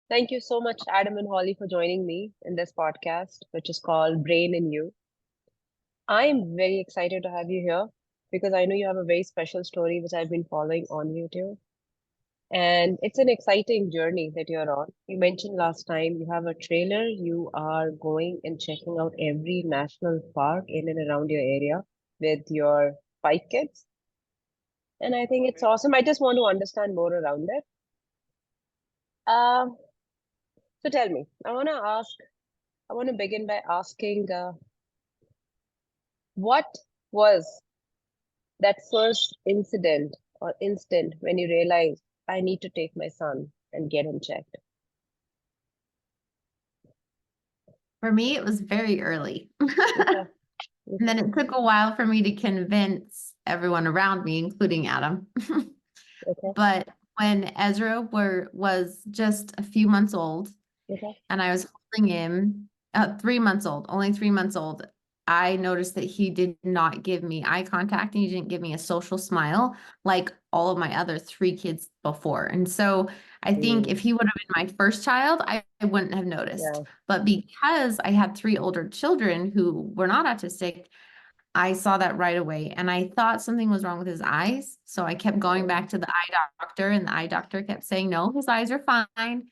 Thank you so much, Adam and Holly, for joining me in this podcast, which is called Brain in You. I'm very excited to have you here because I know you have a very special story which I've been following on YouTube. And it's an exciting journey that you're on. You mentioned last time you have a trailer, you are going and checking out every national park in and around your area with your 5 kids. And I think it's awesome. I just want to understand more around it. Um, so tell me, I want to begin by asking, what was that first incident or instant when you realized I need to take my son and get him checked? For me, it was very early. Okay, And then okay, it took a while for me to convince everyone around me, including Adam. okay, But when was just a few months old okay. and I was holding him, 3 months old, only 3 months old, I noticed that he did not give me eye contact and he didn't give me a social smile like all of my other 3 kids before. And so I think if Mm, he would have been my first child, I wouldn't have noticed. yeah. But because I had 3 older children who were not autistic, I saw that right away and I thought something was wrong with his eyes. So I kept going back Mm, to the eye doctor, and the eye doctor kept saying, no, his eyes are fine.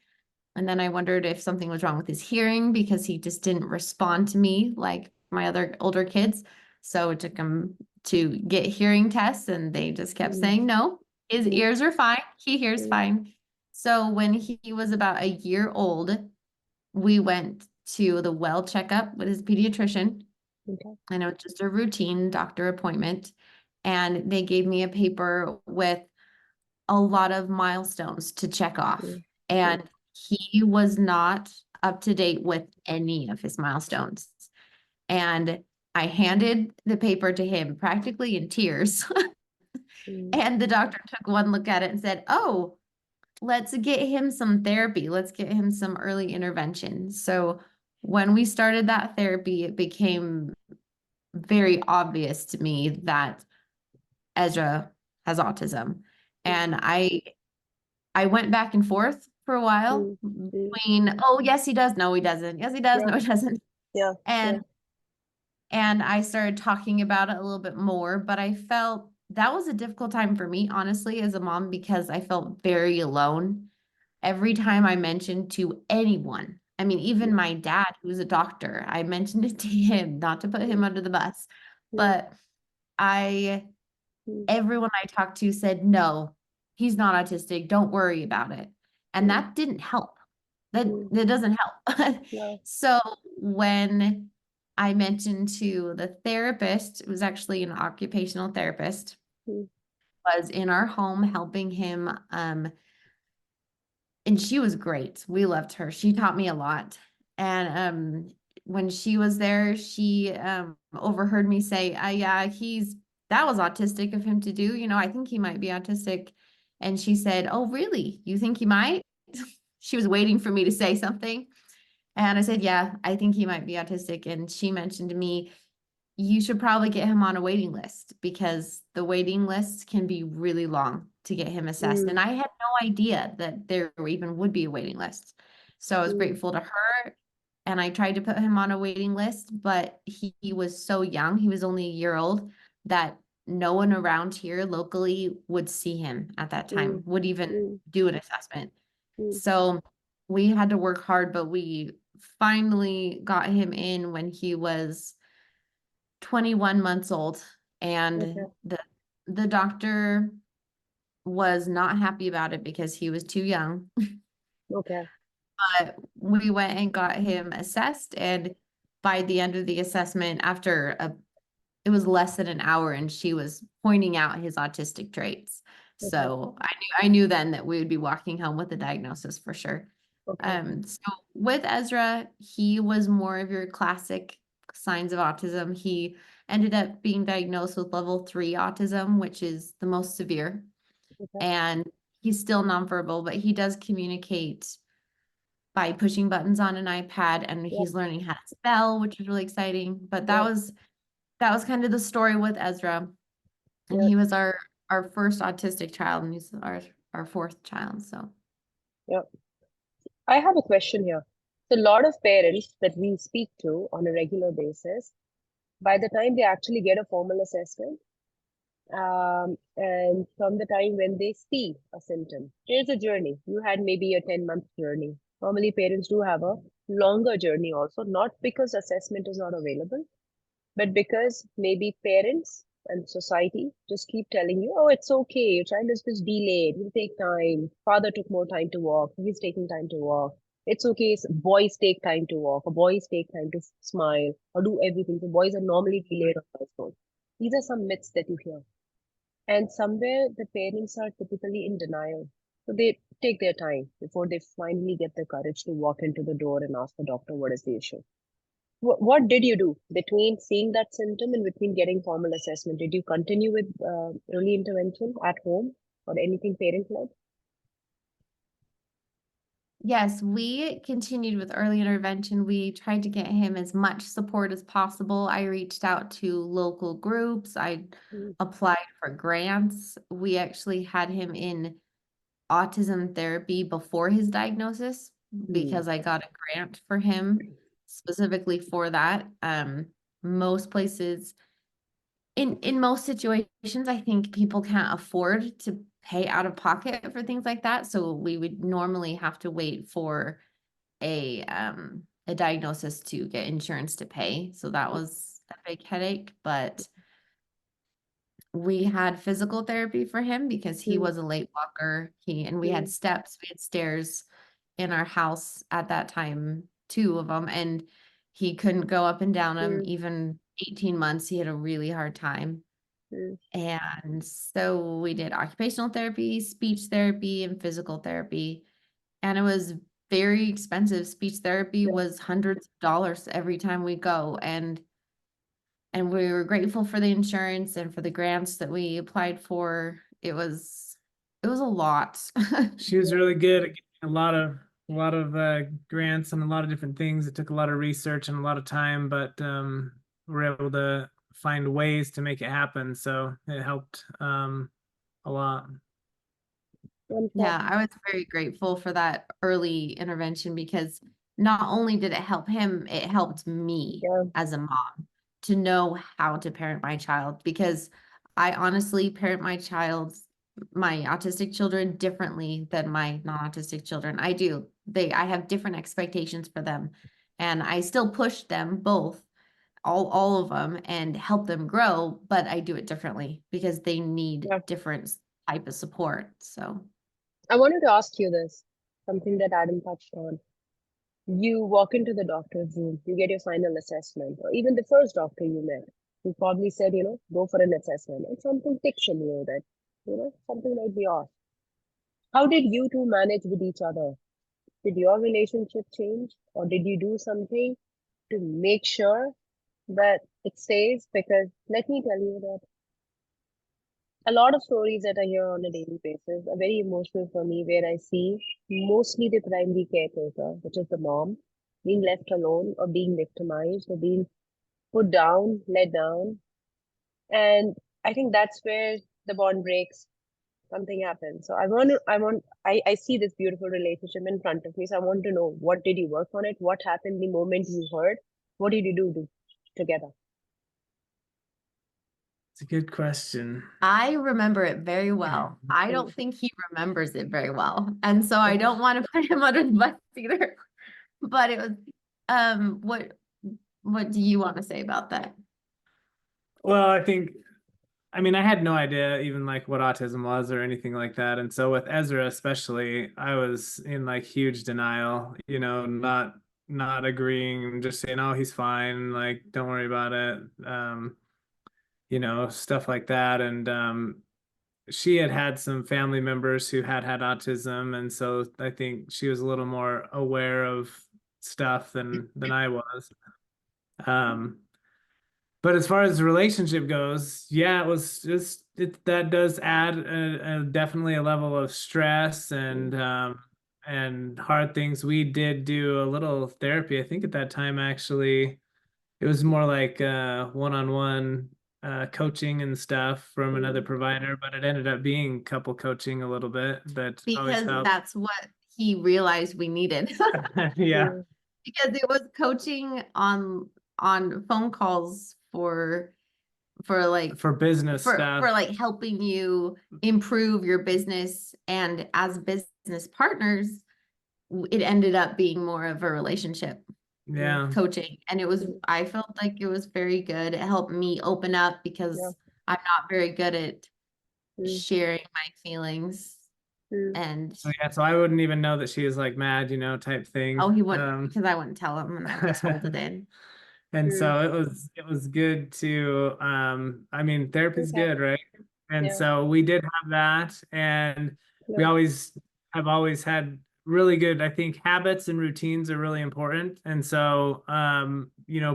And then I wondered if something was wrong with his hearing because he just didn't respond to me like my other older kids. So it took him to get hearing tests, and they just kept mm, saying, no, his mm, ears are fine. He hears mm. fine. So when he was about a year old, we went to the well checkup with his pediatrician, Okay. and it was just a routine doctor appointment. And they gave me a paper with a lot of milestones to check off. Mm, mm, And he was not up to date with any of his milestones. And I handed the paper to him practically in tears. mm, And the doctor took one look at it and said, oh, let's get him some therapy. Let's get him some early intervention. So when we started that therapy, it became very obvious to me that Ezra has autism. mm, And I went back and forth for a while mm, mm. between, oh, yes, he does. No, he doesn't. Yes, he does. Yeah, No, he doesn't. yeah, yeah. And and I started talking about it a little bit more, but I felt that was a difficult time for me, honestly, as a mom, because I felt very alone every time I mentioned to anyone. I mean, even Mm, my dad, who's a doctor, I mentioned it to him, not to put him mm, under the bus, mm, but I mm, everyone I talked to said, no, he's not autistic. Don't worry about it. And mm, that didn't help. That mm. that doesn't help. Yeah. So when I mentioned to the therapist, it was actually an occupational therapist, Mm, was in our home helping him. And she was great. We loved her. She taught me a lot. And when she was there, she overheard me say, yeah, that was autistic of him to do. I think he might be autistic. And she said, oh, really? You think he might? She was waiting for me to say something. And I said, yeah, I think he might be autistic. And she mentioned to me, you should probably get him on a waiting list because the waiting list can be really long to get him assessed. And mm, I had no idea that there even would be a waiting list. So I was mm, grateful to her. And I tried to put him on a waiting list, but he was so young. He was only a year old that no one around here locally would see him at that time, mm, would even mm, do an assessment. mm. So we had to work hard, but we finally got him in when he was 21 months old, Okay, and the doctor was not happy about it because he was too young. okay. But we went and got him assessed, and by the end of the assessment, it was less than an hour, and she was pointing out his autistic traits. Okay, So I knew then that we would be walking home with a diagnosis for sure. okay. So with Ezra, he was more of your classic signs of autism. He ended up being diagnosed with level 3 autism, which is the most severe. Okay. And he's still nonverbal, but he does communicate by pushing buttons on an iPad, and Yep, he's learning how to spell, which is really exciting. But that yep, was that was kind of the story with Ezra. And yep, he was our first autistic child, and he's our fourth child. So yep. I have a question here. So, a lot of parents that we speak to on a regular basis, by the time they actually get a formal assessment, and from the time when they see a symptom, there's a journey. You had maybe a 10-month journey. Normally, parents do have a longer journey also, not because assessment is not available, but because maybe parents and society just keep telling you, oh, it's okay, your child is just delayed, he'll take time. Father took more time to walk, he's taking time to walk. It's okay, boys take time to walk, or boys take time to smile, or do everything. So boys are normally delayed on milestones. These are some myths that you hear. And somewhere the parents are typically in denial. So they take their time before they finally get the courage to walk into the door and ask the doctor what is the issue. What did you do between seeing that symptom and between getting formal assessment? Did you continue with early intervention at home or anything parent led? Yes, we continued with early intervention. We tried to get him as much support as possible. I reached out to local groups. I Mm, applied for grants. We actually had him in autism therapy before his diagnosis mm, because I got a grant for him specifically for that. Most places in most situations, I think people can't afford to pay out of pocket for things like that. So we would normally have to wait for a diagnosis to get insurance to pay. So that was a big headache, but we had physical therapy for him because he mm, was a late walker. And we had mm, steps, we had stairs in our house at that time, two of them, and he couldn't go up and down them. mm, Even 18 months, he had a really hard time. mm, And so we did occupational therapy, speech therapy, and physical therapy. And it was very expensive. Speech therapy yeah. was hundreds of dollars every time we go. And we were grateful for the insurance and for the grants that we applied for. It was a lot. She was really good at getting a lot of grants and a lot of different things. It took a lot of research and a lot of time, but we're able to find ways to make it happen. So it helped a lot. Yeah, Fantastic. I was very grateful for that early intervention because not only did it help him, it helped me Yeah. as a mom to know how to parent my child because I honestly parent my autistic children differently than my non-autistic children. I do. I have different expectations for them, and I still push them both, all of them, and help them grow, but I do it differently because they need Yeah. different type of support. So I wanted to ask you this, something that Adam touched on. You walk into the doctor's room, you get your final assessment, or even the first doctor you met, who probably said, go for an assessment, and something ticks in you that, something might be off. How did you two manage with each other? Did your relationship change, or did you do something to make sure that it stays? Because let me tell you that a lot of stories that I hear on a daily basis are very emotional for me, where I see mostly the primary caretaker, which is the mom, being left alone or being victimized or being put down, let down. And I think that's where the bond breaks, something happens. So I see this beautiful relationship in front of me. So I want to know, what did you work on it? What happened the moment you heard? What did you do together? It's a good question. I remember it very well. I don't Mm, think he remembers it very well. And so I mhm. don't want to put him under the bus either. But it was um what what do you want to say about that? Well, I mean, I had no idea even like what autism was or anything like that. And so with Ezra especially, I was in like huge denial, not agreeing, just saying, "Oh, he's fine, like don't worry about it." Stuff like that. And she had had some family members who had autism, and so I think she was a little more aware of stuff than I was. Um, but as far as the relationship goes, yeah, it was just that does add definitely a level of stress Mm, and hard things. We did do a little therapy. I think at that time actually it was more like one-on-one coaching and stuff from another mm, provider, but it ended up being couple coaching a little bit. That always Because helped. that's what he realized we needed. Yeah. Mm, Because it was coaching on phone calls for like For business for stuff. like helping you improve your business, and as business partners it ended up being more of a relationship Yeah. coaching, and it was, mm, I felt like it was very good. It helped me open up yeah. because I'm not very good at Mm, sharing my feelings. mm, And So yeah, so I wouldn't even know that she was like mad, type thing. oh, he wouldn't, because I wouldn't tell him and I would just hold it in. And mm. so it was good to I mean therapy's Okay. good, right? And Yeah. so we did have that, and we Yeah. always had really good, I think habits and routines are really important. And so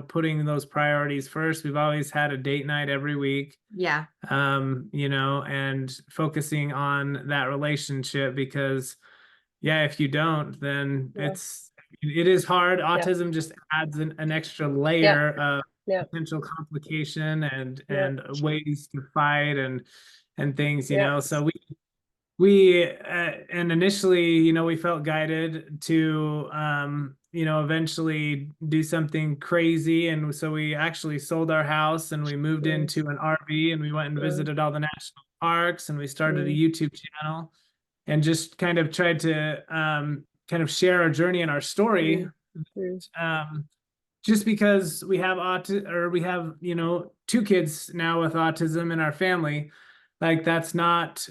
putting those priorities first, we've always had a date night every week. Yeah. And focusing on that relationship, because yeah, if you don't, then Yeah. it is hard. Yeah. Autism just adds an extra Yeah. layer of Yeah. potential complication and Yeah. ways to fight and things, Yeah. so we and initially, we felt guided to eventually do something crazy, and so we actually sold our house and we moved Mm, into an RV, and we went and mm, visited all the national parks, and we started a mm, YouTube channel, and just kind of tried to kind of share our journey and our story. mm, mm. um, just because we have two kids now with autism in our family, like that's not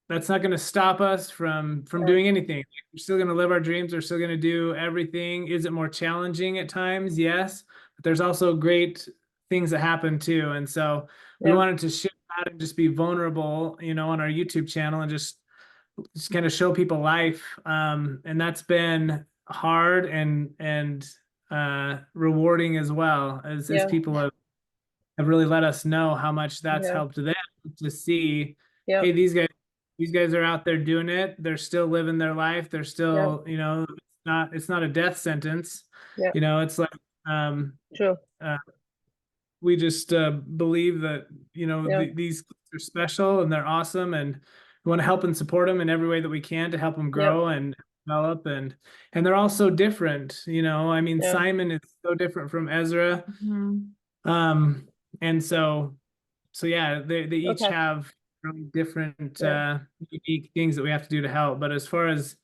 going to stop us from Yeah. doing anything. We're still going to live our dreams. We're still going to do everything. Is it more challenging at times? Yes, but there's also great things that happen too. And so we Yeah. wanted to share that and just be vulnerable, on our YouTube channel, and just kind of show people life. And that's been hard and rewarding as well, as Yeah. people have really let us know how much that's Yeah. helped them to see, Yeah. hey, these guys are out there doing it. They're still living their life. They're Yeah. still, it's not a death sentence. Yeah. It's like um True. uh, we just believe that Yeah. these kids are special and they're awesome, and we want to help and support them in every way that we can to help them Yeah. grow and develop, and they're all so different. I mean, Yeah. Simon is so different from Ezra. Mhm. um and so yeah, they each Okay. have really different Yeah. unique things that we have to do to help. But as far as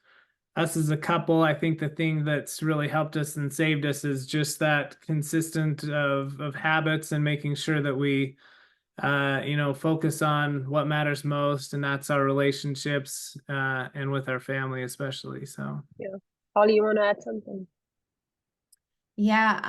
us as a couple, I think the thing that's really helped us and saved us is just that consistent of habits, and making sure that we focus on what matters most, and that's our relationships, and with our family especially. So Yeah. Holly, you want to add something? Yeah,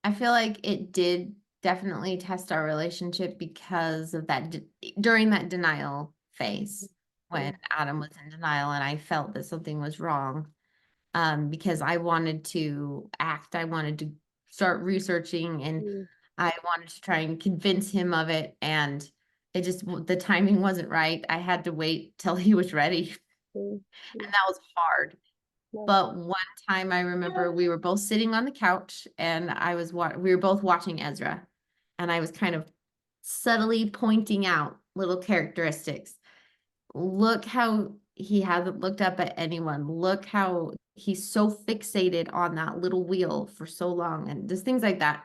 I feel like it did definitely test our relationship because of that during that denial phase, when Mm, Adam was in denial and I felt that something was wrong. Because I wanted to act, I wanted to start researching, and mm, I wanted to try and convince him of it, and the timing wasn't right. I had to wait till he was ready, mm, and mm. that was hard. Yeah. But one time I remember we were both sitting on the couch and we were both watching Ezra, and I was kind of subtly pointing out little characteristics. Look how he hasn't looked up at anyone. Look how he's so fixated on that little wheel for so long, and just things like that.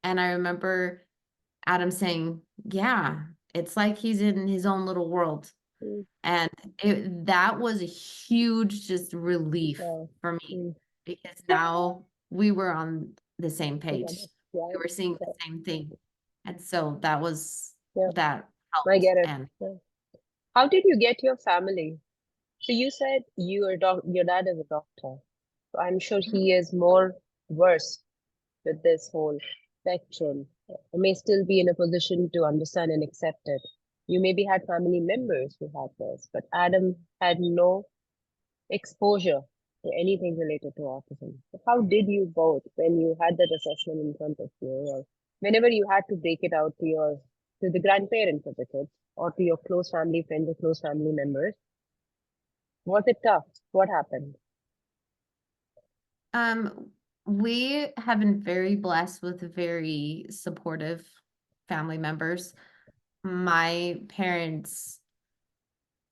And I remember Adam saying, yeah, it's like he's in his own little world. Mm, And that was a huge just relief yeah. for me, Mm. because now we were on the same Together. page. Yeah. We were seeing Yeah. the same thing. And so that I helped. get it. And Yeah. How did you get your family? So you said your dad is a doctor. So I'm sure he is more versed with this whole spectrum. May still be in a position to understand and accept it. You maybe had family members who had this, but Adam had no exposure to anything related to autism. So how did you both, when you had that assessment in front of you, or whenever you had to break it out to the grandparents of the kids, or to your close family friends or close family members, was it tough? What happened? we have been very blessed with very supportive family members. My parents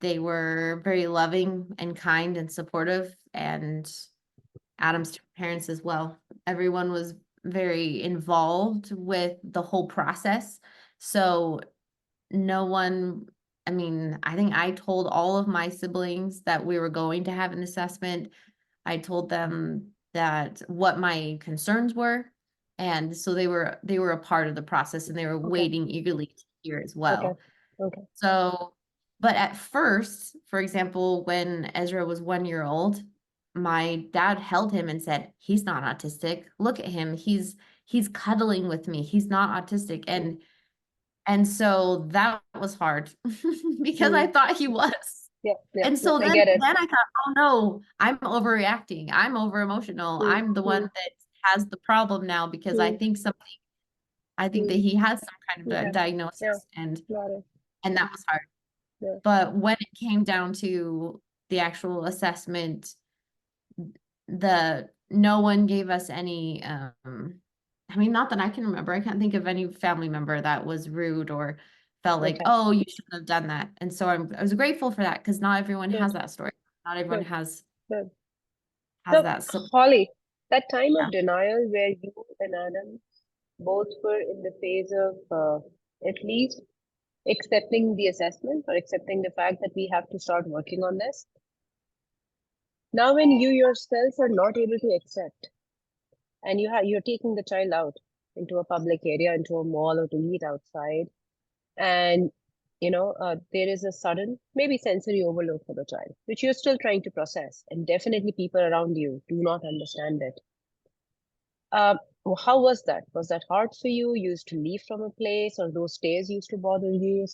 They were very loving and kind and supportive, and Adam's parents as well. Everyone was very involved with the whole process. So no one, I mean, I think I told all of my siblings that we were going to have an assessment. I told them that what my concerns were. And so they were a part of the process, and they were Okay. waiting eagerly to hear as Okay. well. Okay. So, but at first, for example, when Ezra was 1 year old, my dad held him and said, "He's not autistic. Look at him. He's cuddling with me. He's not autistic." And so that was hard because I Mm. thought he was. Yeah. Yeah. And Yeah. so I then get it. then I thought, "Oh no, I'm overreacting. I'm over emotional. Mm. I'm the one Mm. that has the problem now because Mm. I think that Mm. he has some kind of Okay. Yeah. diagnosis." Got it. And that was hard. Yeah. But when it came down to the actual assessment, no one gave us any I mean, not that I can remember. I can't think of any family member that was rude or felt like, Okay. "Oh, you shouldn't have done that." And so I was grateful for that, because not everyone Good. has that story. Not everyone Good. Good. has So, that. So Holly, that time yeah. of denial where you and Adam both were in the phase of at least accepting the assessment or accepting the fact that we have to start working on this. Now, when you yourself are not able to accept, and you're taking the child out into a public area, into a mall, or to eat outside, and there is a sudden maybe sensory overload for the child, which you're still trying to process, and definitely people around you do not understand it. How was that? Was that hard for you? You used to leave from a place, or those stares used to bother you?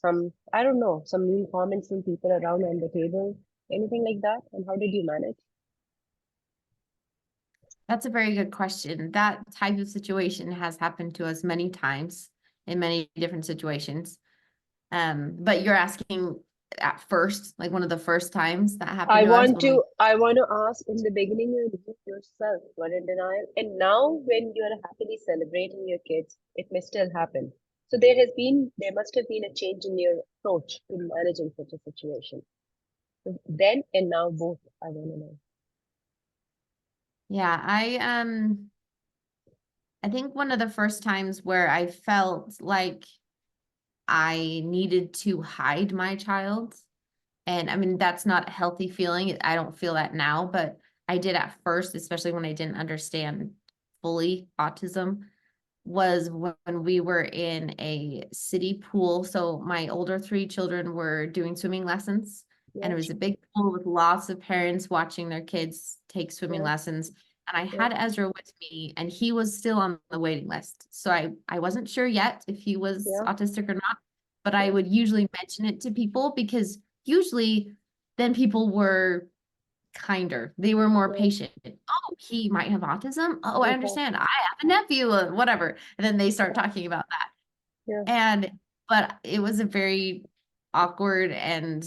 I don't know, some mean comments from people around on the table, anything like that? And how did you manage? That's a very good question. That type of situation has happened to us many times in many different situations. But you're asking at first, like one of the first times that happened to us when we I want to ask, in the beginning when you yourself were in denial, and now when you're happily celebrating your kids, it may still happen. So there must have been a change in your approach to managing such a situation. Then and now both, I want to know. Yeah, I think one of the first times where I felt like I needed to hide my child, and I mean, that's not a healthy feeling. I don't feel that now, but I did at first, especially when I didn't understand fully autism, was when we were in a city pool. So my older three children were doing swimming lessons, and Yeah, it was a big pool with lots of parents watching their kids take swimming yeah, lessons. And I yeah, had Ezra with me, and he was still on the waiting list. So I wasn't sure yet if he was yeah, autistic or not, but I yeah, would usually mention it to people, because usually then people were kinder. They were more yeah. patient. "Oh, he might have autism. Oh, I Okay, understand. I have a nephew," or whatever. And then they start yeah, talking about that. yeah. And, but it was a very awkward and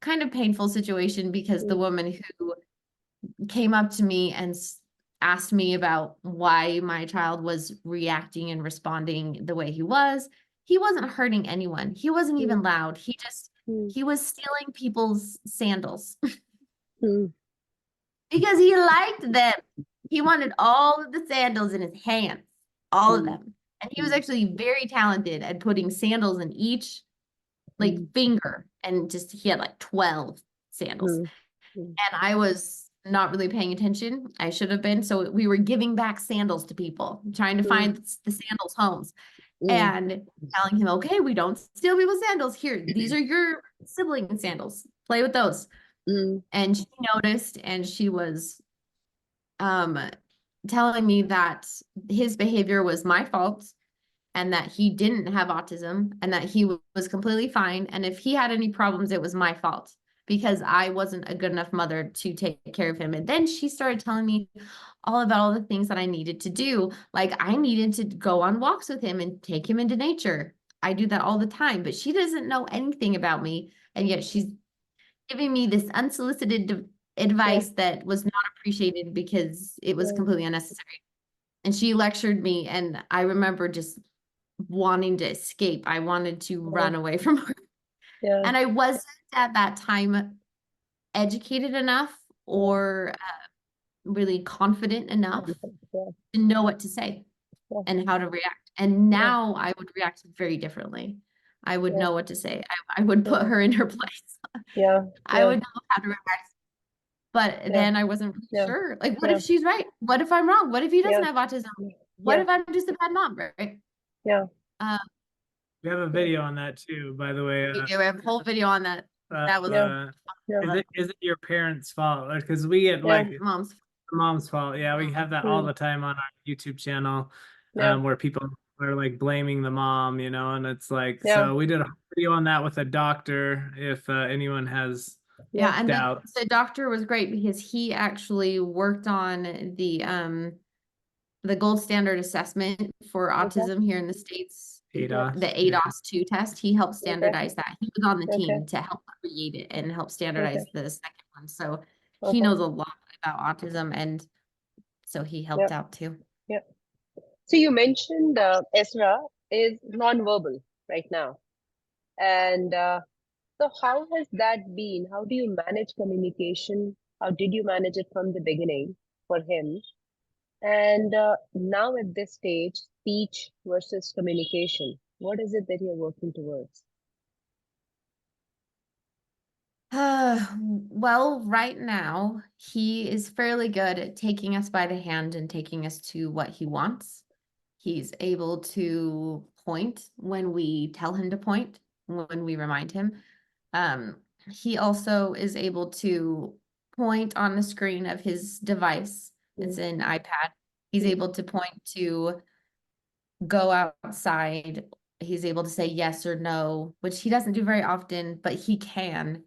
kind of painful situation, because the Mm, woman who came up to me and asked me about why my child was reacting and responding the way he wasn't hurting anyone. He wasn't mm, even loud. mm, He was stealing people's sandals mm, because he liked them. He wanted all of the sandals in his hands, all of mm, them. And he was mm, actually very talented at putting sandals in each like mm, finger, and just he had like 12 sandals. mm, mm, And I was not really paying attention. I should have been. So we were giving back sandals to people, trying to mm, find the sandals homes, mm, and telling him, "Okay, we don't steal people's sandals. Here, these are your sibling sandals. Play with those." mm, And she noticed, and she was um telling me that his behavior was my fault, and that he didn't have autism, and that he was completely fine. And if he had any problems, it was my fault, because I wasn't a good enough mother to take care of him. And then she started telling me all about all the things that I needed to do. Like, I needed to go on walks with him and take him into nature. I do that all the time, but she doesn't know anything about me. And yet she's giving me this unsolicited yeah, advice that was not appreciated because it was yeah, completely unnecessary. And she lectured me, and I remember just wanting to escape. I wanted to yeah, run away from her. Yeah. And I wasn't at that time educated enough or really confident enough Yeah. to know what to say Yeah. and how to react. And Yeah. now I would react very differently. I would Yeah. know what to say. I would put Yeah. her in her place. Yeah. I would know how to react. But Yeah. then I wasn't really Yeah. sure. Like, what Yeah. if she's right? What if I'm wrong? What if he doesn't Yeah. have autism? What Yeah. if I'm just a bad mom, right? Yeah. Uh, We have a video on that too, by the way. we have a whole video on that. That was Yeah. Yeah. Is it your parents' fault? Because we get Yeah. like mom's. mom's fault. Yeah, we have that all Mm. the time on our YouTube channel, Yeah. where people are like blaming the mom, and it's like, Yeah. so we did a video on that with a doctor. If anyone has Yeah, and doubts, the doctor was great because he actually worked on the gold standard assessment for Okay. autism here in the States, ADOS. the ADOS 2 test. He helped Okay. standardize that. He was on the Okay. team to help create it and help standardize Okay. the second one. So he Okay. knows a lot about autism, and so he helped Yeah. out too. Yeah. So you mentioned Ezra is non-verbal right now. And so how has that been? How do you manage communication? How did you manage it from the beginning for him? And now at this stage, speech versus communication, what is it that you're working towards? Well, right now he is fairly good at taking us by the hand and taking us to what he wants. He's able to point when we tell him to point, when we remind him. He also is able to point on the screen of his device. It's Mm, an iPad. He's mm, able to point to go outside. He's able to say yes or no, which he doesn't do very often, but he can.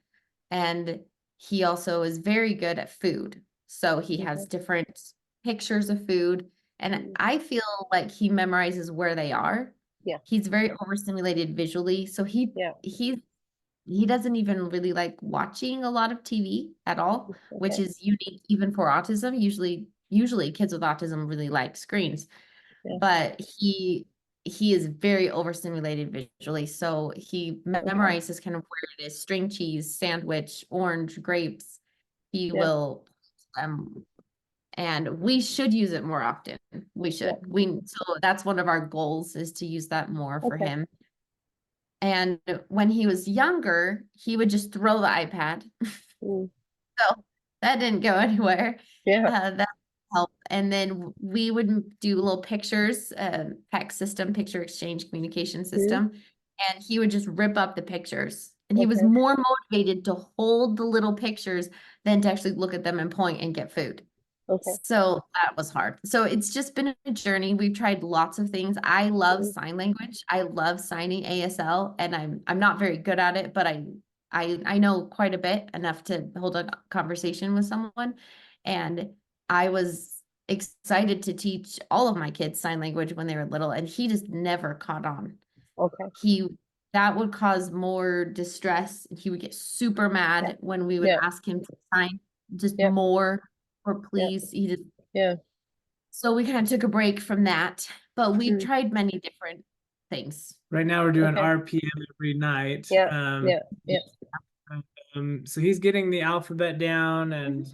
And he also is very good at food. So he has okay. different pictures of food. And Mm, I feel like he memorizes where they are. yeah. He's very overstimulated visually. So Yeah. he doesn't even really like watching a lot of TV at all, which Okay. is unique even for autism. Usually kids with autism really like screens, Yeah. but he is very overstimulated visually. So he Okay. memorizes kind of where it is: string cheese, sandwich, orange, grapes. He Yeah. will and we should use it more often. We Yeah. should. So that's one of our goals, is to use that more for Okay. him. And when he was younger, he would just throw the iPad. Mm, So that didn't go anywhere. yeah. That helped. And then we would do little pictures, PEC system, picture exchange communication Mm, system. And he would just rip up the pictures. And he was okay. more motivated to hold the little pictures than to actually look at them and point and get food. Okay. So that was hard. So it's just been a journey. We've tried lots of things. I love Mm, sign language. I love signing ASL, and I'm not very good at it, but I know quite a bit, enough to hold a conversation with someone. And I was excited to teach all of my kids sign language when they were little, and he just never caught on. okay. That would cause more distress. He would get super Yeah. mad when we would Yeah. ask him to sign just Yeah. more, or Yeah. please. He just Yeah. So we kind of took a break from that, but we Mm, tried many different things. right now we're doing okay. RPM every night. Yeah. Yeah. Yeah. So he's getting the alphabet down, and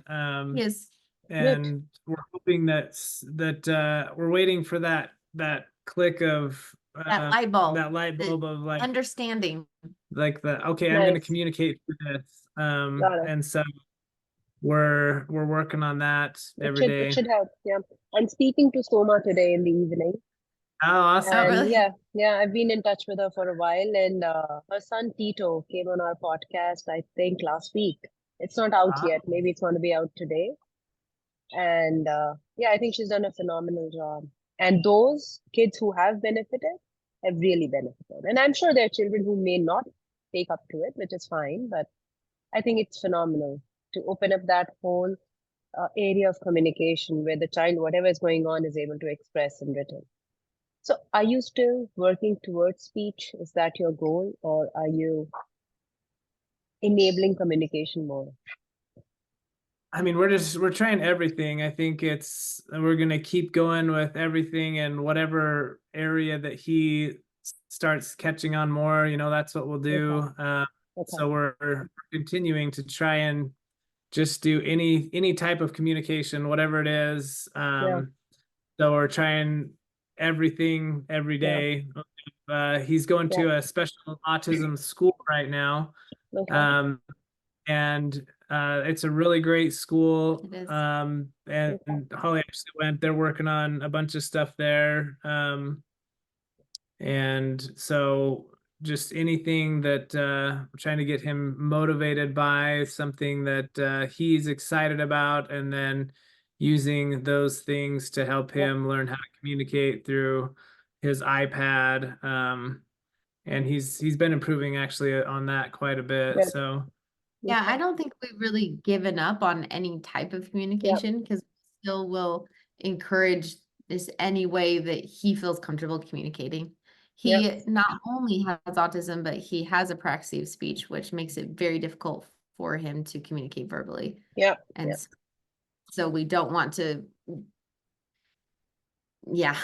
Yes. Good. we're hoping that we're waiting for that click of That light bulb, that light the bulb of understanding. like okay, I'm going to Nice. communicate through this. Got it. And so we're working on that every It day. should help. Yeah. I'm speaking to Soma today in the evening. Oh, awesome. Oh, And really? yeah, I've been in touch with her for a while, and her son Tito came on our podcast, I think last week. It's not out Ah, yet. Maybe it's going to be out today. And yeah, I think she's done a phenomenal job. And those kids who have benefited have really benefited. And I'm sure there are children who may not take up to it, which is fine, but I think it's phenomenal to open up that whole area of communication where the child, whatever is going on, is able to express in written. So, are you still working towards speech? Is that your goal, or are you enabling communication more? I mean, we're trying everything. I think we're gonna keep going with everything, and whatever area that he starts catching on more, that's what we'll do. Okay. Okay. So we're continuing to try and just do any type of communication, whatever it is. Yeah. So we're trying everything every Yeah. day. He's going Yeah. to a special autism school right now. Okay. Um, and it's a really great school. It is. And Okay. Holly actually went. They're working on a bunch of stuff there. And so just anything that trying to get him motivated by something that he's excited about, and then using those things to help Yeah. him learn how to communicate through his iPad. And he's been improving actually on that quite a bit. Good. So Yeah, I Okay. don't think we've really given up on any type of Yeah. communication because we still will encourage this any way that he feels comfortable communicating. Yeah. He not only has autism, but he has apraxia of speech, which makes it very difficult for him to communicate verbally. Yeah. And Yeah. so we don't want to, yeah,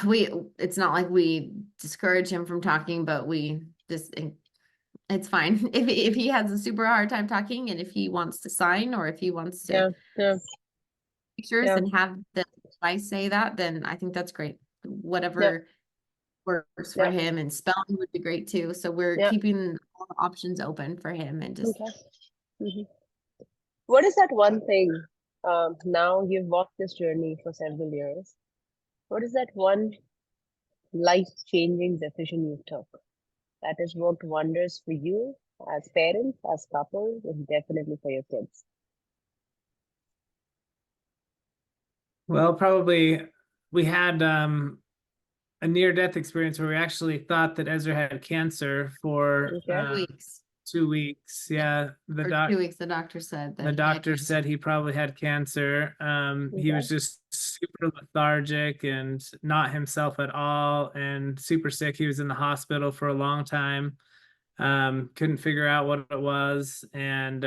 it's not like we discourage him from talking, but we just, it's fine. If he has a super hard time talking and if he wants to sign or if he wants to Yeah. Yeah. pictures Yeah. and have the device say that, then I think that's great. Yeah. Whatever works for Yeah. him, and spelling would be great too. So we're Yeah. keeping all the options open for him and just Okay. Mhm. What is that one thing? Now you've walked this journey for several years. What is that one life-changing decision you took that has worked wonders for you as parents, as couples, and definitely for your kids? well, probably we had a near-death experience where we actually thought that Ezra had cancer for Okay. 2 weeks 2 weeks. Yeah, or 2 weeks. The doctor said that the he had doctor cancer. said he probably had cancer. He was Okay. just super lethargic and not himself at all, and super sick. He was in the hospital for a long time. Couldn't figure out what it was, and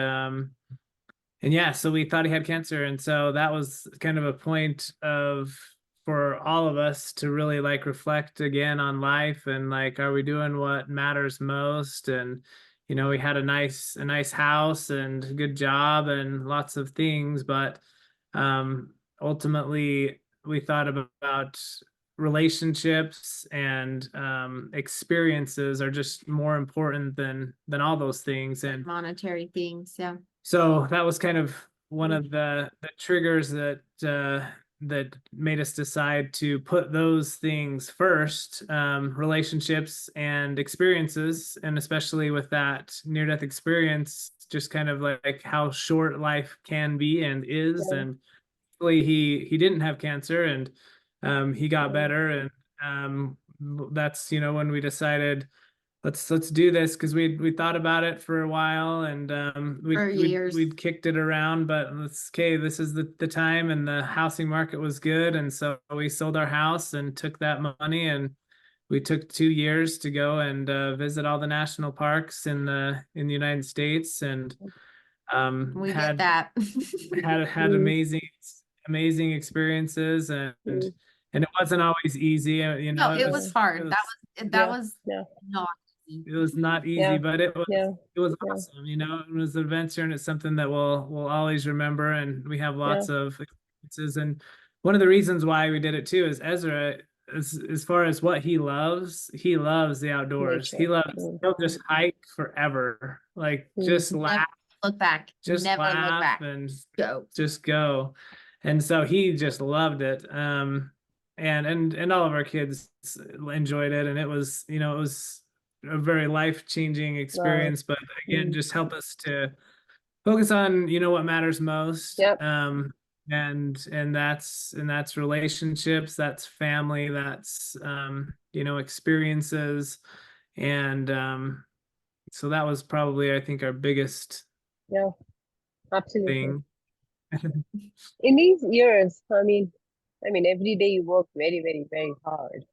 yeah, so we thought he had cancer, and so that was kind of a point of for all of us to really like reflect again on life, and like, are we doing what matters most? And we had a nice house and a good job and lots of things, but ultimately we thought about relationships and experiences are just more important than all those things. And Monetary things. Yeah. so that was kind of one Mm. of the triggers that made us decide to put those things first, relationships and experiences, and especially with that near-death experience, just kind of like how short life can be and is. Yeah. And luckily he didn't have cancer, and he got Yeah. better. And that's when we decided let's do this, because we thought about it for a while, and For years. we'd kicked it around, but okay, this is the time, and the housing market was good, and so we sold our house and took that money, and we took 2 years to go and visit all the national parks in the United States, and We get had that. had Mm. amazing experiences, and Mm. it wasn't always easy. No, It it Yeah. was was hard. That Yeah. was Yeah. not easy. it was not easy, Yeah. but it was Yeah. it was Yeah. awesome. It was an adventure, and it's something that we'll always remember. And we have Yeah. lots of experiences. And one of the reasons why we did it too is Ezra, as far as what he loves the outdoors. Nature. Mm. He'll just hike forever, like Mm. just Never look back. Never look back. and Go. just go. And so he just loved it. And all of our kids enjoyed it, and it was a very life-changing Wow. experience. But again, Mm. just help us to focus on what matters most. Yep. And that's relationships, that's family, that's experiences. And so that was probably, I think, our biggest Yeah. Absolutely. thing. In these years, I mean, every day you work very, very, very hard,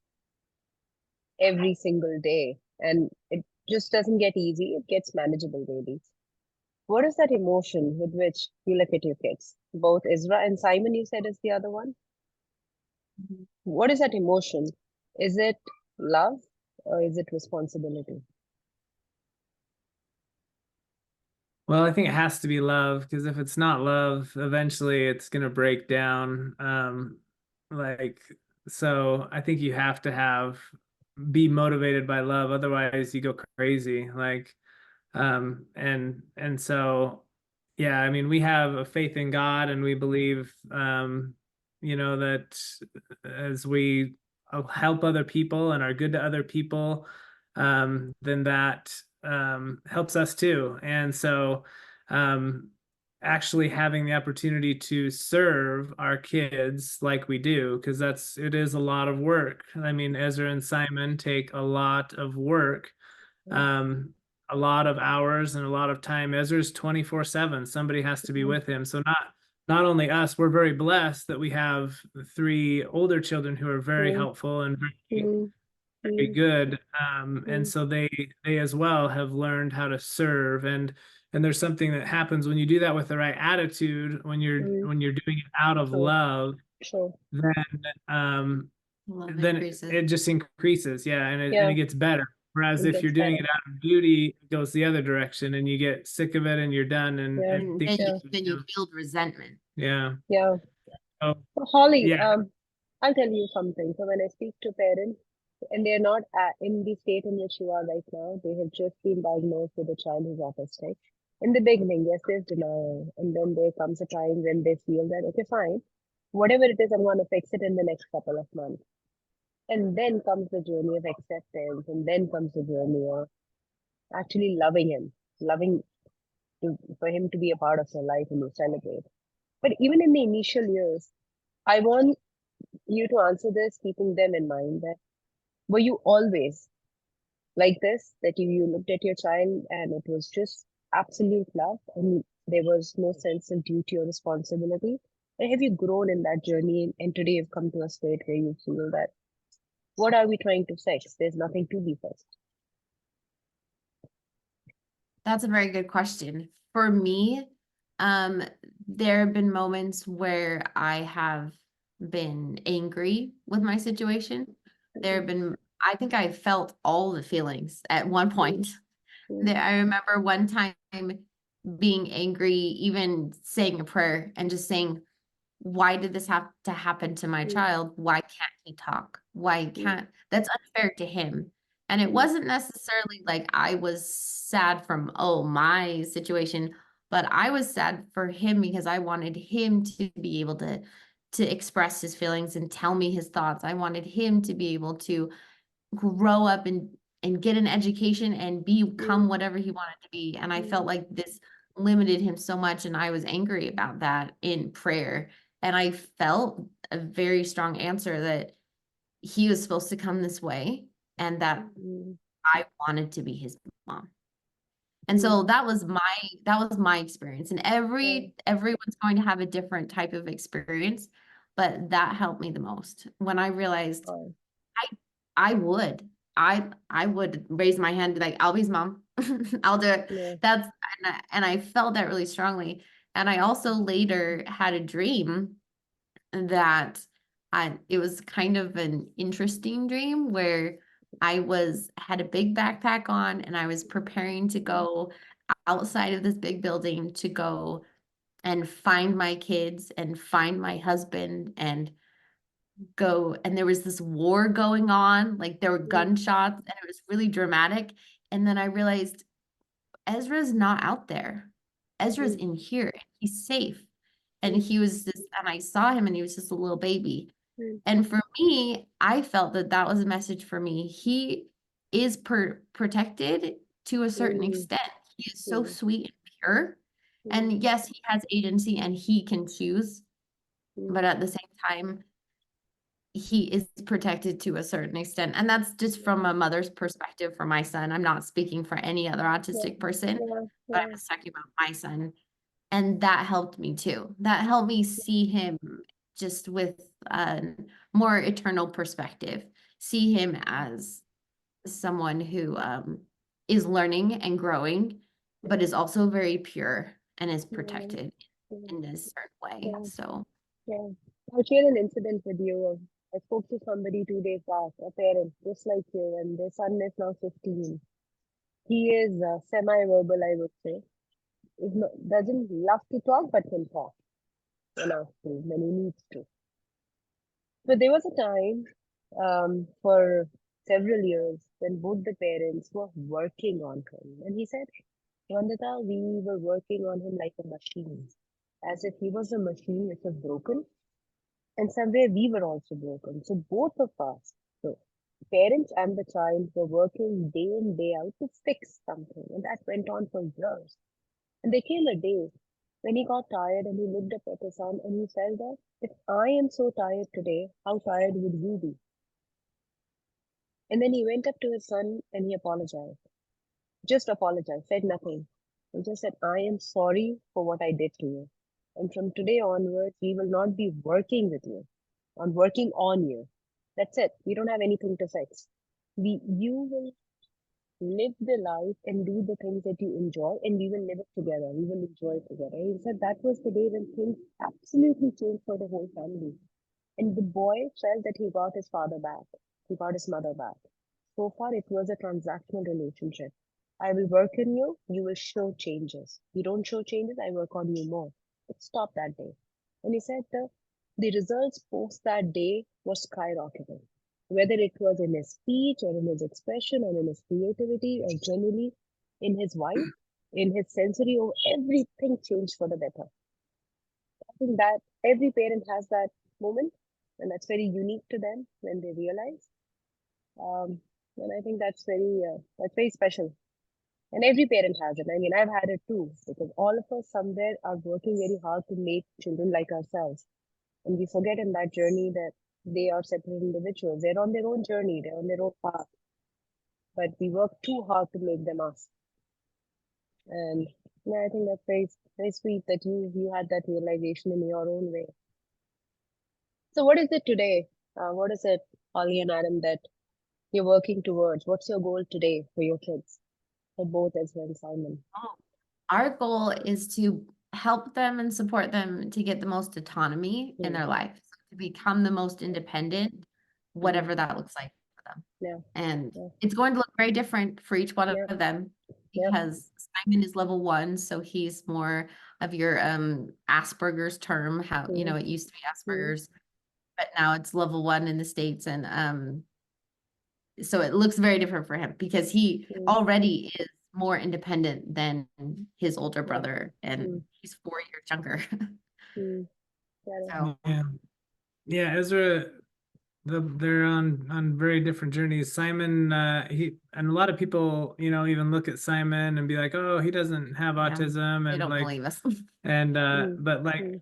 every single day, and it just doesn't get easy. It gets manageable daily. What is that emotion with which you look at your kids? Both Ezra and Simon, you said is the other one. Mhm. What is that emotion? Is it love or is it responsibility? Well, I think it has to be love, because if it's not love, eventually it's gonna break down. Like, so I think you have to be motivated by love, otherwise you go crazy. Like, and so, yeah, I mean, we have a faith in God, and we believe, that as we help other people and are good to other people, then that helps us too. And so, um, actually having the opportunity to serve our kids like we do, because it is a lot of work. I mean, Ezra and Simon take a lot of work, um, a lot of hours and a lot of time. Ezra's 24/7. Somebody has to be with him. So not only us, we're very blessed that we have three older children who are very Mm, helpful and very, mm, very mm, good. And mm, so they as well have learned how to serve. And there's something that happens when you do that with the right attitude, mm. when you're doing it out of True, love, true. then um Love then increases. it just increases, yeah, and Yeah, it gets better. Whereas it if you're gets doing better. it out of duty, it goes the other direction, and you get sick of it, and you're done, Yeah, and And things, yeah, then you build resentment. yeah. yeah. So So, Holly, yeah, I'll tell you something. So when I speak to parents, and they're not in the state in which you are right now, they have just been diagnosed with a child who's autistic. In the beginning, yes, there's denial, and then there comes a time when they feel that, okay, fine, whatever it is, I'm going to fix it in the next couple of months. And then comes the journey of acceptance, and then comes the journey of actually loving him, loving for him to be a part of your life and you celebrate. But even in the initial years, I want you to answer this, keeping them in mind that were you always like this, that you looked at your child and it was just absolute love and there was no sense of duty or responsibility? And have you grown in that journey and today you've come to a state where you feel that what are we trying to fix? There's nothing to be fixed. That's a very good question. For me, um, there have been moments where I have been angry with my situation. There have been, I think I felt all the feelings at one point. Mm, There, I remember one time being angry, even saying a prayer and just saying, why did this have to happen to my mm, child? Why can't he talk? Why mm, can't, that's unfair to him. And it mm, wasn't necessarily like I was sad from, oh, my situation, but I was sad for him because I wanted him to be able to express his feelings and tell me his thoughts. I wanted him to be able to grow up and get an education and become mm, whatever he wanted to be. And I felt mm, like this limited him so much, and I was angry about that in prayer. And I felt a very strong answer that he was supposed to come this way and that mm, I wanted to be his mom. And so mm. that was my experience. And Yeah, everyone's going to have a different type of experience, but that helped me the most when I realized fine. I I would. I would raise my hand and be like, I'll be his mom. I'll do it. Yeah. That's and I felt that really strongly. And I also later had a dream that it was kind of an interesting dream where I had a big backpack on and I was preparing to go outside of this big building to go and find my kids and find my husband and go, and there was this war going on, like there were Mm, gunshots and it was really dramatic. And then I realized Ezra's not out there. Ezra's mm, in here. He's safe. And mm, he was just, and I saw him and he was just a little baby. mm, And for me, I felt that that was a message for me. He is protected to a certain mm, extent. He is so mm, sweet and pure. mm, And yes, he has agency and he can choose, mm. but at the same time, he is protected to a certain extent. And that's just from a mother's perspective for my son. I'm not speaking for any other Yeah, autistic person, yeah, but I'm yeah, just talking about my son. And that helped me too. That helped me see him just with a more eternal perspective, see him as someone who is learning and growing, but yeah, is also very pure and is yeah, protected yeah, in a certain way. yeah, So yeah. I'll share an incident with you. I spoke to somebody 2 days back, a parent just like you, and their son is now 15. He is semi-verbal, I would say. is not, doesn't love to talk but can talk enough to when he needs to. So there was a time for several years when both the parents were working on him. And he said, Vandita, we were working on him like a machine, as if he was a machine which was broken. And somewhere we were also broken. So both of us, so parents and the child, were working day in, day out to fix something. And that went on for years. And there came a day when he got tired and he looked up at his son and he felt that if I am so tired today, how tired would you be? And then he went up to his son and he apologized. Just apologized, said nothing. He just said, I am sorry for what I did to you. And from today onwards, we will not be working with you, on working on you. That's it. We don't have anything to fix. You will live the life and do the things that you enjoy, and we will live it together. We will enjoy it together. He said that was the day when things absolutely changed for the whole family. And the boy felt that he got his father back, he got his mother back. So far, it was a transactional relationship. I will work on you, you will show changes. You don't show changes, I work on you more. It stopped that day. And he said the results post that day was skyrocketing. Whether it was in his speech or in his expression or in his creativity or generally in his vibe, in his sensory, or everything changed for the better. I think that every parent has that moment, and that's very unique to them when they realize. Um, and I think that's very special. And every parent has it. I mean, I've had it too, because all of us somewhere are working very hard to make children like ourselves. And we forget in that journey that they are separate individuals. They're on their own journey, they're on their own path. But we work too hard to make them us. And yeah, I think that's very sweet that you had that realization in your own way. So what is it today? What is it, Ollie and Adam, that you're working towards? What's your goal today for your kids, for both Ezra and Simon? Our goal is to help them and support them to get the most autonomy in their life, to become the most independent, whatever that looks like for them. Yeah. And Yeah. it's going to look very different for each one Yeah. of them Yeah. because Simon is level 1, so he's more of your Asperger's term, how you know it used to be Asperger's, but now it's level 1 in the States, and so it looks very different for him because he already is more independent than his older brother, and he's 4 years younger. So yeah, Ezra, they're on very different journeys. Simon, he and a lot of people, even look at Simon and be like, oh, he doesn't have autism, they and don't like, believe us. and but like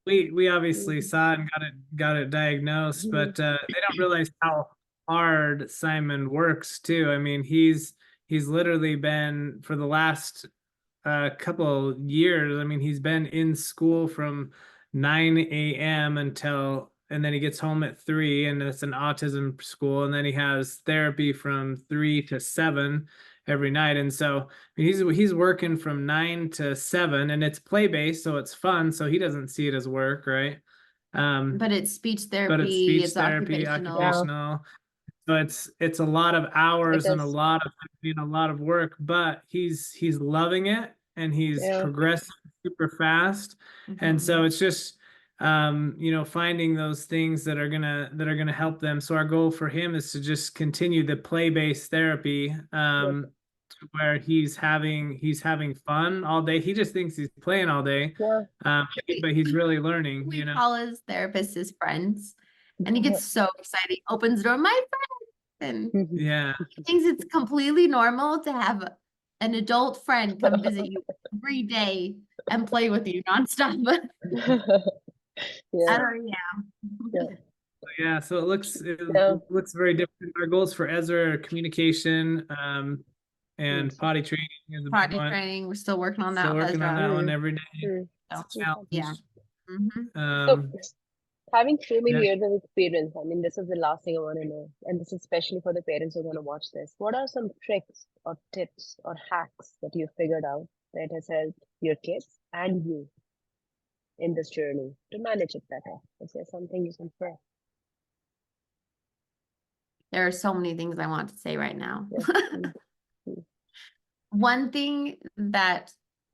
we obviously saw it and got it diagnosed, but they don't realize how hard Simon works too. I mean, he's literally been for the last couple years. I mean, he's been in school from 9 a.m. and then he gets home at 3, and it's an autism school, and then he has therapy from 3 to 7 every night. And so I mean, he's working from 9 to 7, and it's play based, so it's fun. So he doesn't see it as work, right? But it's speech therapy, it's occupational. So it's a lot of hours and a lot of work, but he's loving it, and he's progressing super fast. And so it's just finding those things that are gonna help them. So our goal for him is to just continue the play-based therapy, to where he's having fun all day. He just thinks he's playing all day, but he's really learning. We call his therapist his friends, and he gets so excited. He opens the door, my friend, and he thinks it's completely normal to have an adult friend come visit you every day and play with you nonstop. So it looks very different. Our goals for Ezra are communication, and potty training is a big one. Training, we're still working on that. Still working on that one every day. So having so many years of experience, I mean, this is the last thing I want to know, and this is especially for the parents who are going to watch this. What are some tricks or tips or hacks that you've figured out that has helped your kids and you in this journey to manage it better? Is there something you can share? There are so many things I want to say right now. One thing that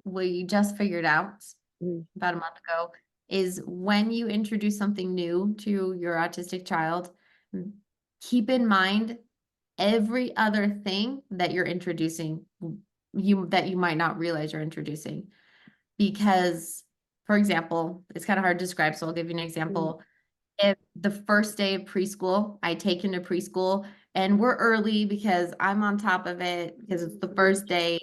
we just figured out Mm. about a month ago is when you introduce something new to your autistic child, keep in mind every other thing that you're introducing, that you might not realize you're introducing. Because, for example, it's kind of hard to describe, so I'll give you an Mm. example. If the first day of preschool, I take him to preschool and we're early because I'm on top of it because it's the first day.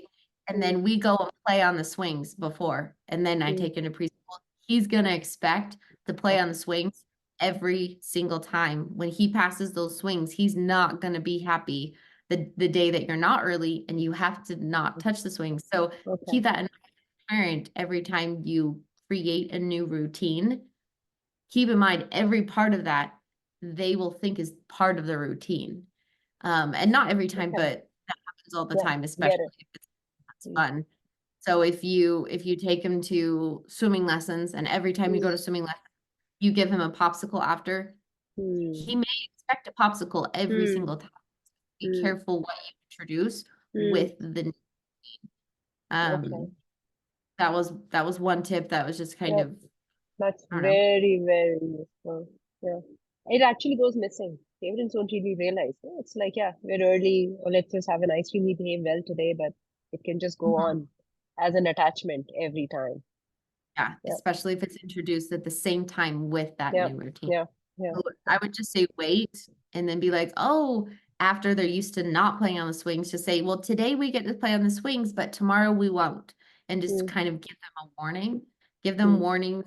And then we go and play on the swings before, and then I take him to preschool. He's going to expect to play on the swings every single time. When he passes those swings, he's not going to be happy the day that you're not early and you have to not touch the swings. So Okay. keep that in mind every time you create a new routine. Keep in mind every part of that they will think is part of the routine. And not every time, Okay. but that happens all the Yeah, time, get especially it. if it's fun. So if you take him to swimming lessons and every time you go to swimming lessons, you give him a popsicle after, he Mm. may expect a popsicle every Mm. single time. Be Mm. careful what you introduce Mm. with the Okay. that was one tip that was just kind Yep. of, That's I don't know. very, very useful. Yeah. It actually goes missing. Parents don't really realize. Oh, it's like, yeah, we're early, or let's just have an ice cream, we behave well today, but it can just go Mhm. on as an attachment every time. Yeah, Yep. especially if it's introduced at the same time with that Yep. new routine. Yeah. Yeah. So I would just say wait and then be like, oh, after they're used to not playing on the swings, just say, well, today we get to play on the swings, but tomorrow we won't. And just Mm. kind of give them a warning, give them Mm. warnings.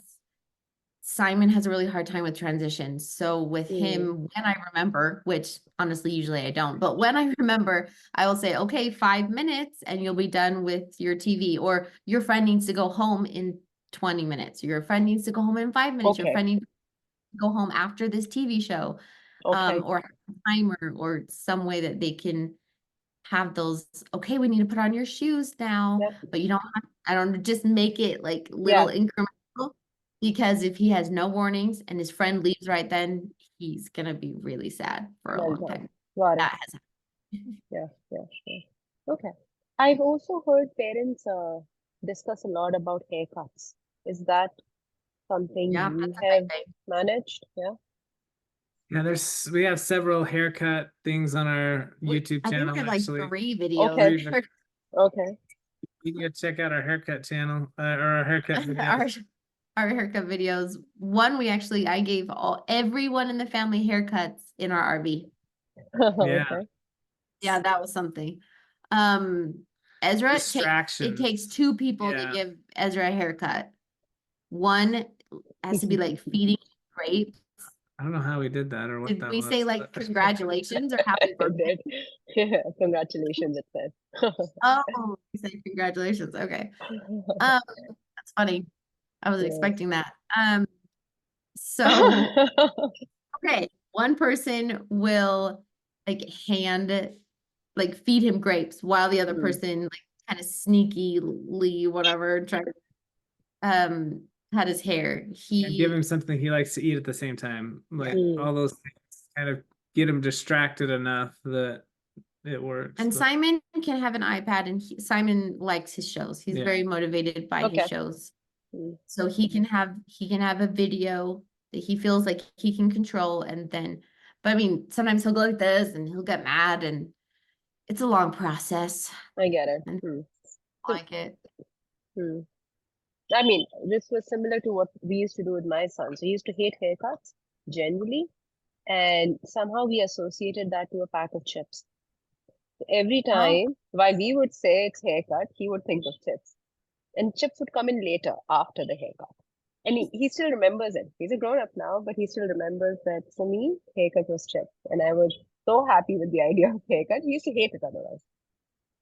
Simon has a really hard time with transitions. So with Mm. him, when I remember, which honestly, usually I don't, but when I remember, I will say, okay, 5 minutes and you'll be done with your TV, or your friend needs to go home in 20 minutes. Your friend needs to go home in 5 minutes. Your Okay. friend needs to go home after this TV show, Okay. or have a timer or some way that they can have those, okay, we need to put on your shoes now, Yep. but you don't have, I don't just make it like Yeah. little incremental, because if he has no warnings and his friend leaves right then, he's gonna be really sad for a Well long done. time. Got it. That has happened. Yeah. Yeah. Sure. Okay. I've also heard parents discuss a lot about haircuts. Is that something Yeah, you that's a have big thing. managed? Yeah. Yeah, we have several haircut things on our YouTube I think channel they're like actually. 3 videos. Okay. Okay. You can go check out our haircut channel or our haircut videos. Our haircut videos. One, I gave everyone in the family haircuts in our RV. Yeah, Okay. Yeah, that was something. Ezra, it distractions. takes 2 people to Yeah, give Ezra a haircut. One has to be like feeding grapes. I don't know how we did that or what Did that we say was, like but congratulations or happy It birthday? did. Yeah. Congratulations, it said. Oh, you say congratulations. Okay. That's funny. I was Yeah. expecting that. So okay, one person will like feed him grapes while the other Mm. person like kind of sneakily whatever try to cut his hair. and give him something he likes to eat at the same time. Like Mm. all those things kind of get him distracted enough that it works. And But Simon can have an iPad, and Simon likes his shows. He's yeah, very motivated by his Okay. shows. Mm. So he can have a video that he feels like he can control, and then, but I mean, sometimes he'll go like this and he'll get mad, and it's a long process. I get it. And Mm. I So, like it. mm. I mean, this was similar to what we used to do with my son. So he used to hate haircuts generally, and somehow we associated that to a pack of chips. Every Oh, time, while we would say it's haircut, he would think of chips. And chips would come in later after the haircut. And he still remembers it. He's a grown up now, but he still remembers that for me, haircut was chips. And I was so happy with the idea of haircut. He used to hate it otherwise.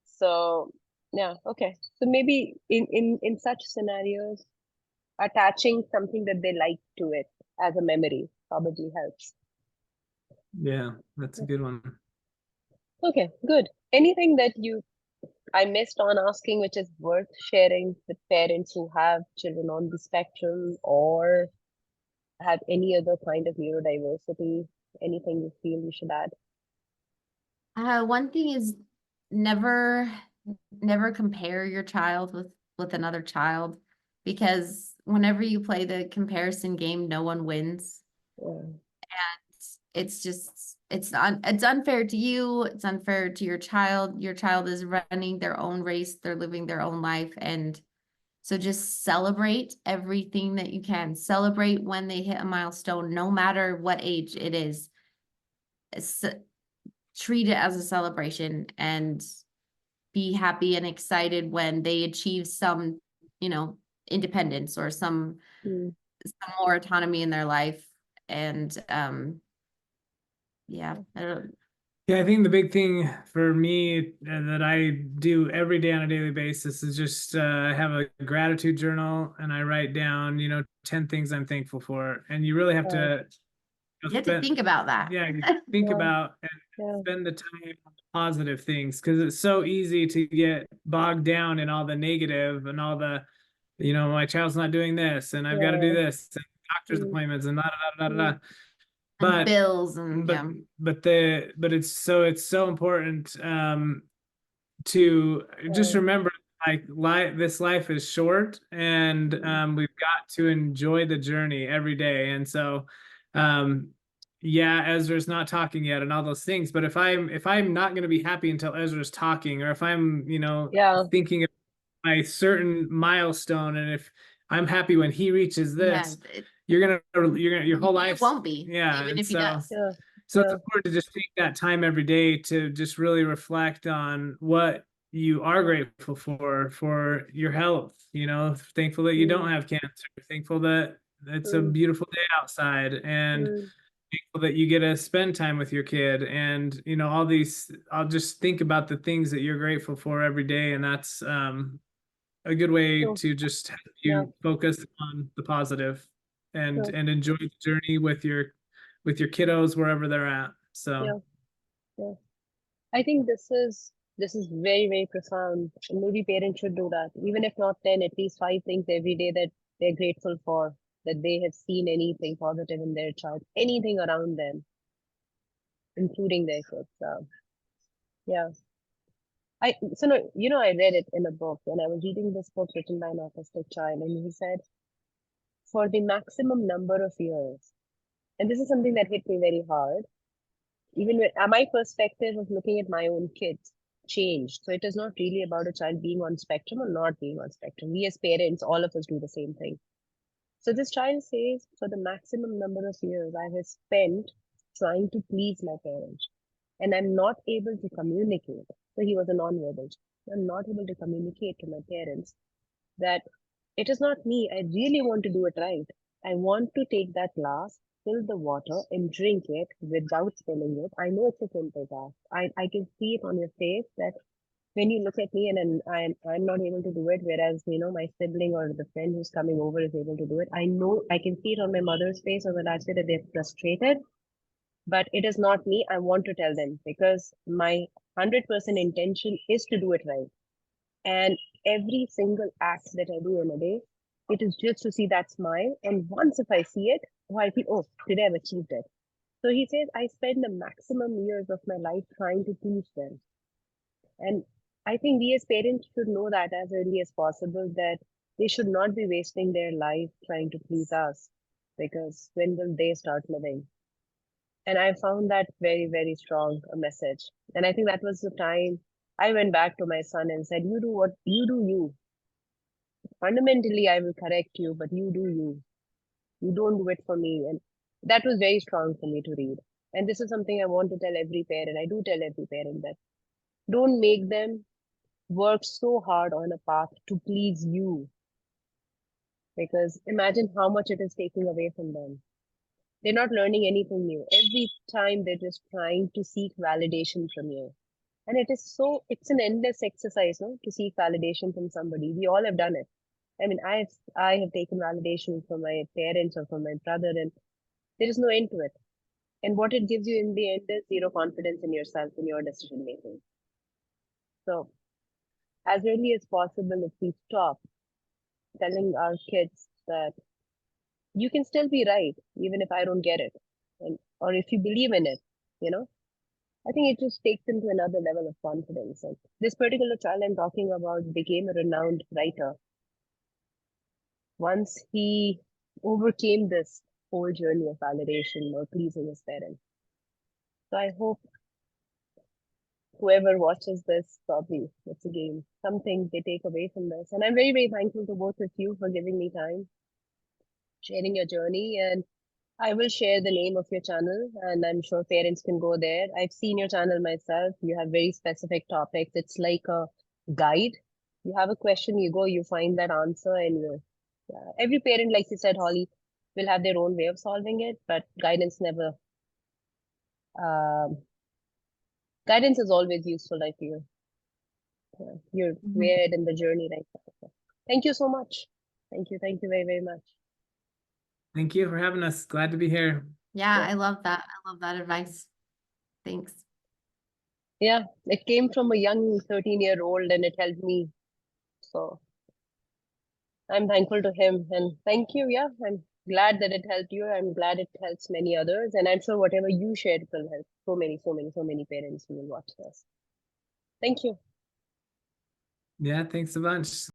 So yeah, okay. So maybe in such scenarios, attaching something that they like to it as a memory probably helps. yeah, that's a good one. Okay, good. Anything that I missed on asking, which is worth sharing with parents who have children on the spectrum or have any other kind of neurodiversity? Anything you feel you should add? one thing is never compare your child with with another child, because whenever you play the comparison game, no one wins. Yeah. It's just it's unfair to you, it's unfair to your child. Your child is running their own race, they're living their own life. And so just celebrate everything that you can. Celebrate when they hit a milestone, no matter what age it is. Treat it as a celebration and be happy and excited when they achieve some, independence or some more autonomy in their life. And yeah, I don't. Yeah, I think the big thing for me that I do every day on a daily basis is just have a gratitude journal, and I write down, 10 things I'm thankful for. And you really have to You have to think about that. Yeah, you think Yeah. about and spend the time on the positive things, because it's so easy to get bogged down in all the negative and all the, my child's not doing this and I've got to do this and doctor's appointments and da da da da da. And bills and but it's so important to just remember, like, this life is short, and we've got to enjoy the journey every day. And so yeah, Ezra's not talking yet and all those things, but if I'm not going to be happy until Ezra's talking, or if I'm thinking of my certain milestone, and if I'm happy when he reaches this, your whole life won't be. Yeah. Even And if he does. so it's important to just take that time every day to just really reflect on what you are grateful for your health, thankful that you don't have cancer, thankful that it's a beautiful day outside, and thankful that you get to spend time with your kid. And, all these, I'll just think about the things that you're grateful for every day. And that's a good way to just have you focus on the positive and enjoy the journey with your kiddos wherever they're at. So I think this is very, very profound. And maybe parents should do that. Even if not 10, at least 5 things every day that they're grateful for, that they have seen anything positive in their child, anything around them, including their kids. Yeah. I read it in a book when I was reading this book written by an autistic child, and he said, for the maximum number of years, and this is something that hit me very hard, even when my perspective of looking at my own kids changed. So it is not really about a child being on spectrum or not being on spectrum. We as parents, all of us do the same thing. So this child says, for the maximum number of years, I have spent trying to please my parents, and I'm not able to communicate. So he was a non-verbal. I'm not able to communicate to my parents that it is not me. I really want to do it right. I want to take that glass, fill the water, and drink it without spilling it. I know it's a simple task. I can see it on your face that when you look at me and I'm not able to do it, whereas my sibling or the friend who's coming over is able to do it. I know I can see it on my mother's face or when I say that they're frustrated, but it is not me. I want to tell them because my 100% intention is to do it right. And every single act that I do in a day, it is just to see that smile. And once if I see it, I feel, oh, today I've achieved it. So he says, I spend the maximum years of my life trying to please them. And I think we as parents should know that as early as possible, that they should not be wasting their life trying to please us, because when will they start living? And I found that very, very strong a message. And I think that was the time I went back to my son and said, you do what you do, you. Fundamentally, I will correct you, but you do you. You don't do it for me. And that was very strong for me to read. And this is something I want to tell every parent. I do tell every parent that don't make them work so hard on a path to please you. Because imagine how much it is taking away from them. They're not learning anything new. Every time they're just trying to seek validation from you. And it's an endless exercise, no, to seek validation from somebody. We all have done it. I mean, I have taken validation from my parents or from my brother, and there is no end to it. And what it gives you in the end is zero confidence in yourself, in your decision making. So, as early as possible, if we stop telling our kids that you can still be right, even if I don't get it, or if you believe in it, I think it just takes them to another level of confidence. And this particular child I'm talking about became a renowned writer. once he overcame this whole journey of validation or pleasing his parents. So I hope whoever watches this, probably it's again something they take away from this. And I'm very, very thankful to both of you for giving me time, sharing your journey. And I will share the name of your channel, and I'm sure parents can go there. I've seen your channel myself. You have very specific topics. It's like a guide. You have a question, you go, you find that answer, and you, every parent, like you said, Holly, will have their own way of solving it, but um, guidance is always useful, I feel. You're Mhm. weird in the journey right now. So thank you so much. Thank you very, very much. Thank you for having us. Glad to be here. Yeah, Yeah. I love that. I love that advice. Thanks. Yeah, it came from a young 13-year-old and it helped me. So I'm thankful to him and thank you. Yeah, I'm glad that it helped you. I'm glad it helps many others. And I'm sure whatever you shared will help so many, so many, so many parents who will watch this. Thank you. Yeah, thanks a bunch.